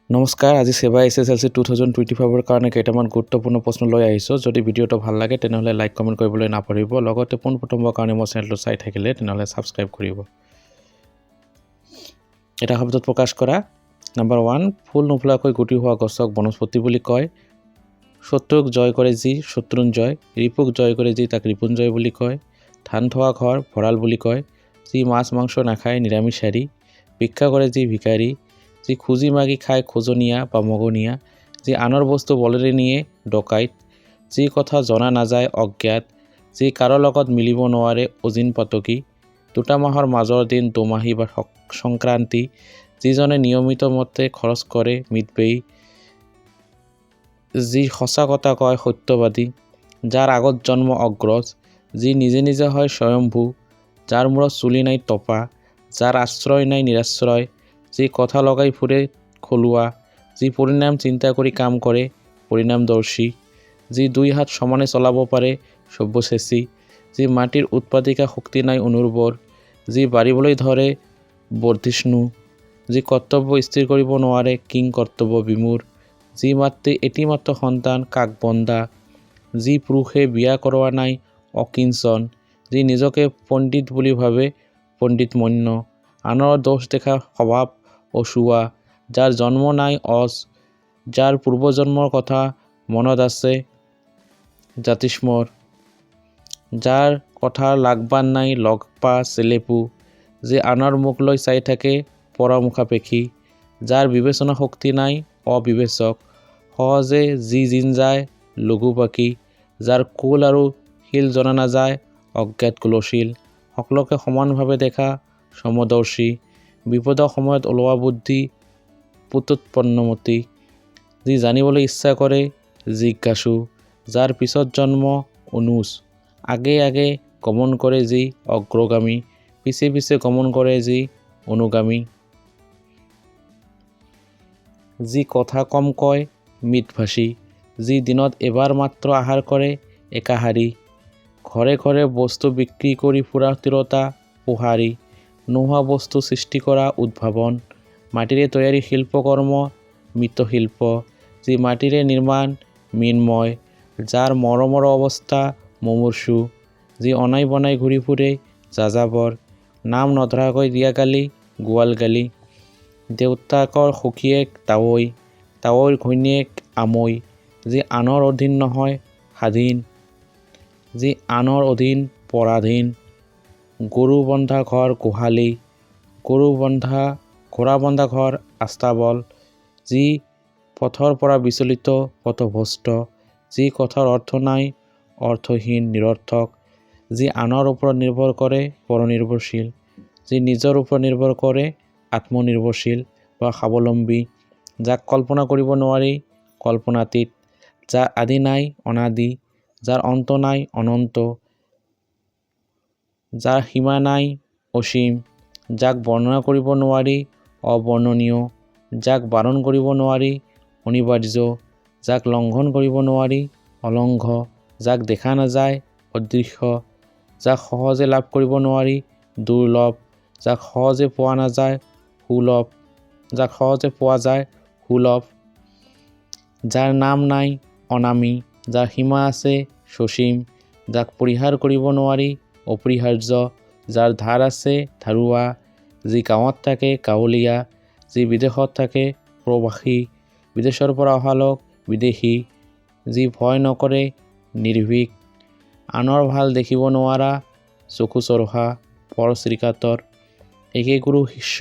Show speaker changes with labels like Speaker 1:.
Speaker 1: নমস্কাৰ, আজি সেৱা SSLC 2025ৰ কাৰণে কেইটামান গুৰুত্বপূৰ্ণ প্ৰশ্ন লৈ আহিছোঁ। যদি ভিডিঅ'টো ভাল লাগে তেনেহ'লে লাইক কমেণ্ট কৰিবলৈ নাপাহৰিব। লগতে পোনপ্ৰথমবাৰৰ কাৰণে মোৰ চেনেলটো চাই থাকিলে তেনেহ'লে ছাবস্ক্ৰাইব কৰিব। এটা শব্দত প্ৰকাশ কৰা। নম্বৰ 1, ফুল নুফুলাকৈ গুটি হোৱা গছক বনস্পতি বুলি কয়। শত্ৰুক জয় কৰে যি শত্ৰুঞ্জয়, ৰিপুক জয় কৰে যি তাক ৰিপুঞ্জয় বুলি কয়। ধান থোৱা ঘৰ ভঁৰাল বুলি কয়। যি মাছ মাংস নাখায় নিৰামিষাৰী, ভিক্ষা কৰে যি ভিখাৰী, যি খুজি মাগি খায় খোজনীয়া বা মগনীয়া, যি আনৰ বস্তু বলেৰে নিয়ে ডকাইত, যি কথা জনা নাযায় অজ্ঞাত, যি কাৰো লগত মিলিব নোৱাৰে অজিন পাতকী, দুটা মাহৰ মাজৰ দিন দুমাহী বা সংক্ৰান্তি, যিজনে নিয়মিত মতে খৰচ কৰে মিতব্যয়ী, যি সঁচা কথা কয় সত্যবাদী, যাৰ আগত জন্ম অগ্ৰজ, যি নিজে নিজে হয় স্বয়ম্ভূ, যাৰ মূৰত চুলি নাই টপা, যাৰ আশ্ৰয় নাই নিৰাশ্ৰয়, যি কথা লগাই ফুৰে খলুৱা, যি পৰিণাম চিন্তা কৰি কাম কৰে পৰিণামদৰ্শী, যি দুই হাত সমানে চলাব পাৰে সব্যসাচী, যি মাটিৰ উৎপাদিকা শক্তি নাই অনুৰ্বৰ, যি বাঢ়িবলৈ ধৰে বৰ্ধিষ্ণু, যি কৰ্তব্য স্থিৰ কৰিব নোৱাৰে কিং কৰ্তব্য বিমূৰ, যি মাতৃ এটিমাত্ৰ সন্তান কাক বন্দা, যি পুৰুষে বিয়া কৰোৱা নাই অকিঞ্চন, যি নিজকে পণ্ডিত বুলি ভাবে পণ্ডিতমন্য, আনৰ দোষ দেখা স্বভাৱ অচুৱা, যাৰ জন্ম নাই অজ, যাৰ পূৰ্বজন্মৰ কথা মনত আছে জাতিস্মৰ, যাৰ কথাৰ লাগবান নাই লগপা চেলেপু, যি আনৰ মুখ লৈ চাই থাকে পৰমুখাপেক্ষী, যাৰ বিবেচনা শক্তি নাই অবিবেচক, সহজে যি জিন যায় লঘুপাকী, যাৰ কুল আৰু শিল জনা নাযায় অজ্ঞাত কুলশীল, সকলোকে সমানভাৱে দেখা সমদৰ্শী, বিপদৰ সময়ত ওলোৱা বুদ্ধি পুতোৎপন্নমতি, যি জানিবলৈ ইচ্ছা কৰে জিজ্ঞাসু, যাৰ পিছত জন্ম অনুজ, আগে আগে গমন কৰে যি অগ্ৰগামী, পিছে পিছে গমন কৰে যি অনুগামী, যি কথা কম কয় মিতভাষী, যি দিনত এবাৰ মাত্ৰ আহাৰ কৰে একাহাৰী, ঘৰে ঘৰে বস্তু বিক্ৰী কৰি ফুৰা তিৰোতা পোহাৰী, নোহোৱা বস্তু সৃষ্টি কৰা উদ্ভাৱন, মাটিৰে তৈয়াৰী শিল্পকৰ্ম মৃৎশিল্প, যি মাটিৰে নিৰ্মাণ মৃন্ময়, যাৰ মৰমৰ অৱস্থা মুমূৰ্ষু, যি অনাই বনাই ঘূৰি ফুৰে যাযাবৰ, নাম নধৰাকৈ দিয়া গালি গোৱাল গালি, দেউতাকৰ সখীয়েক তাৱৈ, তাৱৈৰ ঘৈণীয়েক আমৈ, যি আনৰ অধীন নহয় স্বাধীন, যি আনৰ অধীন পৰাধীন, গৰু বন্ধা ঘৰ গোহালি, ঘোঁৰা বন্ধা ঘৰ আস্তাবল, যি পথৰ পৰা বিচলিত পথভ্ৰষ্ট, যি কথাৰ অৰ্থ নাই অৰ্থহীন নিৰৰ্থক, যি আনৰ ওপৰত নিৰ্ভৰ কৰে পৰনিৰ্ভৰশীল, যি নিজৰ ওপৰত নিৰ্ভৰ কৰে আত্মনিৰ্ভৰশীল বা স্বাৱলম্বী, যাক কল্পনা কৰিব নোৱাৰি কল্পনাতীত, যাৰ আদি নাই অনাদি, যাৰ অন্ত নাই অনন্ত, যাৰ সীমা নাই অসীম, যাক বৰ্ণনা কৰিব নোৱাৰি অবৰ্ণনীয়, যাক বাৰণ কৰিব নোৱাৰি অনিবাৰ্য, যাক লংঘন কৰিব নোৱাৰি অলংঘ, যাক দেখা নাযায় অদৃশ্য, যাক সহজে লাভ কৰিব নোৱাৰি দুৰ্লভ, যাক সহজে পোৱা নাযায় সুলভ, যাক সহজে পোৱা যায় সুলভ, যাৰ নাম নাই অনামী, যাৰ সীমা আছে সসীম, যাক পৰিহাৰ কৰিব নোৱাৰি অপৰিহাৰ্য, যাৰ ধাৰ আছে ধাৰুৱা, যি গাঁৱত থাকে গাঁৱলীয়া, যি বিদেশত থাকে প্ৰবাসী, বিদেশৰ পৰা অহা লোক বিদেশী, যি ভয় নকৰে নিৰ্ভীক, আনৰ ভাল দেখিব নোৱাৰা চকু চৰহা পৰ শ্ৰীকাতৰ, একে গুৰু শিষ্য